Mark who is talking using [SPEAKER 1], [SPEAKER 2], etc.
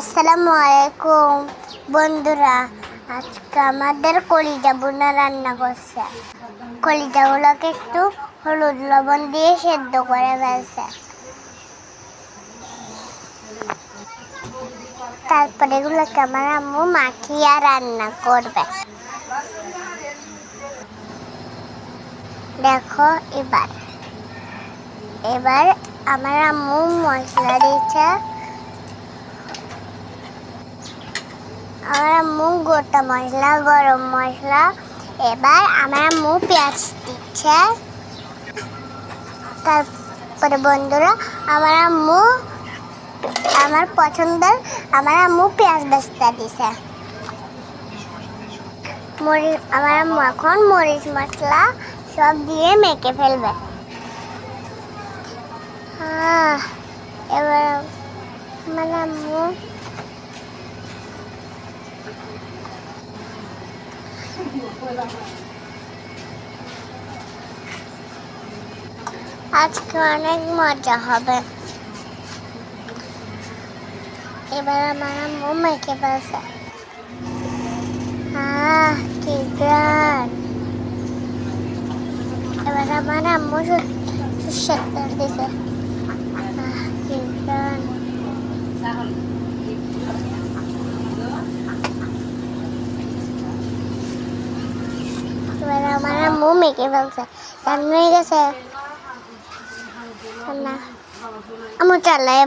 [SPEAKER 1] আসসালামু আলাইকুম বন্ধুরা, আজকে আমাদের কলিজা বোনা রান্না করছে। কলিজাগুলোকে একটু হলুদ লবণ দিয়ে সেদ্ধ করে ফেলছে। তারপরে এগুলোকে আমার আম্মু মাখিয়ে রান্না করবে। দেখো এবার আমার আম্মু মশলা দিচ্ছে। আমার আম্মু গোটা মশলা, গরম মশলা। এবার আমার আম্মু পেঁয়াজ দিচ্ছে। তারপরে বন্ধুরা আমার পছন্দের পেঁয়াজ বেস্তা দিছে। আমার আম্মু এখন মরিচ মশলা সব দিয়ে মেখে ফেলবে। এবার আমার আম্মু আজকে অনেক মজা হবে। এবার আমার আম্মু মেখে ফেলছে। কি গান! এবার আমার আম্মু সর্ষের তেল দিছে। কি গান! এবার আমার আম্মু মেখে ফেলছে। রান্না হয়ে গেছে। আম্মু চালাই।